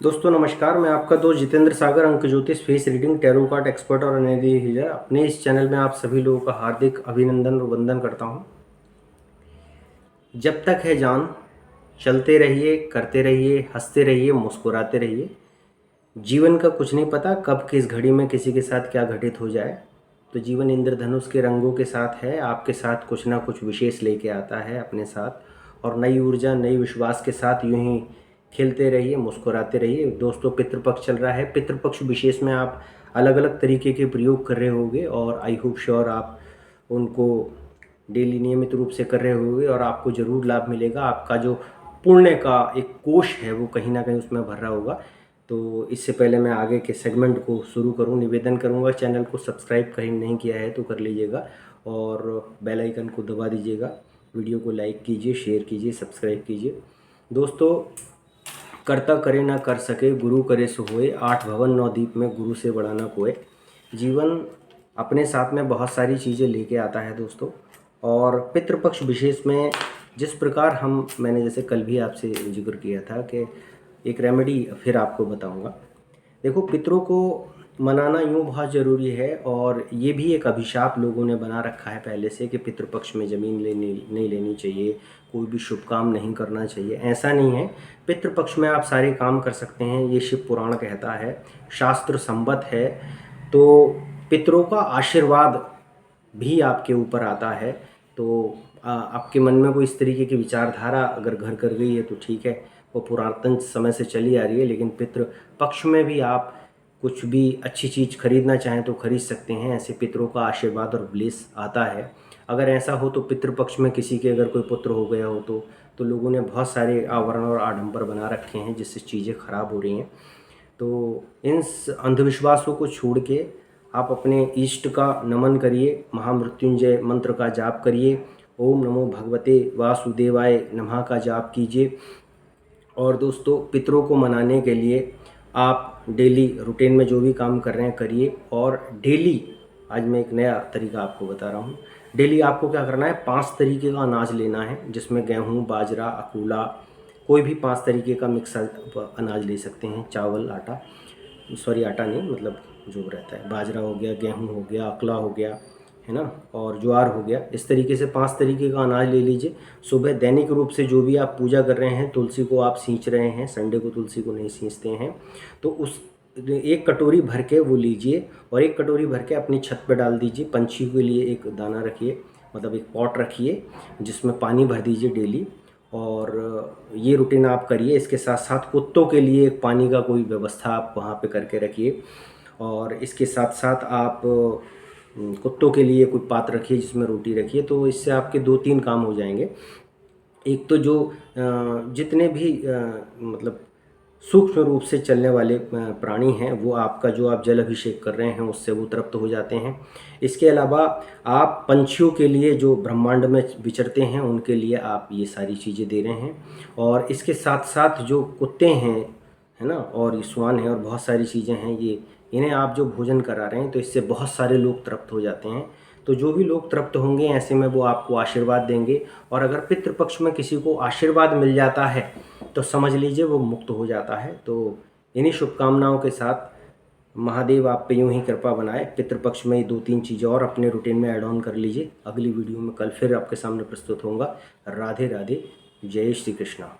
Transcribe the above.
दोस्तों नमस्कार, मैं आपका दोस्त जितेंद्र सागर, अंक ज्योतिष, face reading, tarot card expert और अनैदी हीलर। अपने इस चैनल में आप सभी लोगों का हार्दिक अभिनंदन और वंदन करता हूं। जब तक है जान चलते रहिए, करते रहिए, हंसते रहिए, मुस्कुराते रहिए। जीवन का कुछ नहीं पता कब किस घड़ी में किसी के साथ क्या घटित हो जाए। तो जीवन इंद्रधनुष के रंगों के साथ है, आपके साथ कुछ ना कुछ विशेष लेके आता है अपने साथ, और नई ऊर्जा, नई विश्वास के साथ यूं ही खेलते रहिए, मुस्कुराते रहिए। दोस्तों पितृपक्ष चल रहा है। पितृपक्ष विशेष में आप अलग अलग तरीके के प्रयोग कर रहे होंगे और आई होप श्योर आप उनको डेली नियमित रूप से कर रहे होंगे और आपको ज़रूर लाभ मिलेगा। आपका जो पुण्य का एक कोष है वो कहीं ना कहीं उसमें भर रहा होगा। तो इससे पहले मैं आगे के सेगमेंट को शुरू करूं, निवेदन करूंगा, चैनल को सब्सक्राइब कहीं नहीं किया है तो कर लीजिएगा और बेल आइकन को दबा दीजिएगा। वीडियो को लाइक कीजिए, शेयर कीजिए, सब्सक्राइब कीजिए। दोस्तों, कर्ता करे ना कर सके, गुरु करे सो होए, 8 भवन 9 दीप में गुरु से बड़ा ना कोई। जीवन अपने साथ में बहुत सारी चीज़ें लेके आता है दोस्तों। और पितृपक्ष विशेष में जिस प्रकार मैंने जैसे कल भी आपसे जिक्र किया था कि एक रेमेडी फिर आपको बताऊंगा। देखो, पितरों को मनाना यूँ बहुत ज़रूरी है और ये भी एक अभिशाप लोगों ने बना रखा है पहले से कि पितृपक्ष में ज़मीन नहीं लेनी चाहिए, कोई भी शुभ काम नहीं करना चाहिए। ऐसा नहीं है। पितृपक्ष में आप सारे काम कर सकते हैं, ये शिव पुराण कहता है, शास्त्र संबद्ध है। तो पितरों का आशीर्वाद भी आपके ऊपर आता है। तो आपके मन में कोई इस तरीके की विचारधारा अगर घर कर गई है तो ठीक है, वो पुरातन समय से चली आ रही है। लेकिन पितृ पक्ष में भी आप कुछ भी अच्छी चीज़ खरीदना चाहें तो खरीद सकते हैं। ऐसे पितरों का आशीर्वाद और ब्लेस आता है। अगर ऐसा हो तो पितृपक्ष में किसी के अगर कोई पुत्र हो गया हो तो लोगों ने बहुत सारे आवरण और आडंबर बना रखे हैं जिससे चीज़ें खराब हो रही हैं। तो इन अंधविश्वासों को छोड़ के आप अपने इष्ट का नमन करिए, महामृत्युंजय मंत्र का जाप करिए, ओम नमो भगवते वासुदेवाय नमः का जाप कीजिए। और दोस्तों, पितरों को मनाने के लिए आप डेली रूटीन में जो भी काम कर रहे हैं करिए। और डेली, आज मैं एक नया तरीका आपको बता रहा हूँ। डेली आपको क्या करना है, 5 तरीके का अनाज लेना है जिसमें गेहूँ, बाजरा, अकूला, कोई भी 5 तरीके का मिक्स अनाज ले सकते हैं। चावल, आटा, सॉरी आटा नहीं, मतलब जो रहता है, बाजरा हो गया, गेहूँ हो गया, अकला हो गया, है ना, और ज्वार हो गया। इस तरीके से 5 तरीके का अनाज ले लीजिए। सुबह दैनिक रूप से जो भी आप पूजा कर रहे हैं, तुलसी को आप सींच रहे हैं, संडे को तुलसी को नहीं सींचते हैं, तो उस 1 कटोरी भर के वो लीजिए और 1 कटोरी भर के अपनी छत पर डाल दीजिए। पंछी के लिए एक दाना रखिए, मतलब एक पॉट रखिए जिसमें पानी भर दीजिए डेली। और ये रूटीन आप करिए। इसके साथ साथ कुत्तों के लिए एक पानी का कोई व्यवस्था आप वहाँ पे करके रखिए। और इसके साथ साथ आप कुत्तों के लिए कोई पात्र रखिए जिसमें रोटी रखिए। तो इससे आपके 2-3 काम हो जाएंगे। एक तो जो जितने भी मतलब सूक्ष्म रूप से चलने वाले प्राणी हैं वो आपका जो आप जल अभिषेक कर रहे हैं उससे वो तृप्त हो जाते हैं। इसके अलावा आप पंछियों के लिए जो ब्रह्मांड में विचरते हैं उनके लिए आप ये सारी चीज़ें दे रहे हैं। और इसके साथ साथ जो कुत्ते हैं, है ना, और ये श्वान है और बहुत सारी चीज़ें हैं, ये इन्हें आप जो भोजन करा रहे हैं तो इससे बहुत सारे लोग तृप्त हो जाते हैं। तो जो भी लोग तृप्त होंगे ऐसे में वो आपको आशीर्वाद देंगे। और अगर पितृपक्ष में किसी को आशीर्वाद मिल जाता है तो समझ लीजिए वो मुक्त हो जाता है। तो इन्हीं शुभकामनाओं के साथ महादेव आप पे यूं ही कृपा बनाए। पितृपक्ष में 2-3 चीज़ें और अपने रूटीन में ऐड ऑन कर लीजिए। अगली वीडियो में कल फिर आपके सामने प्रस्तुत होऊंगा। राधे राधे, जय श्री कृष्णा।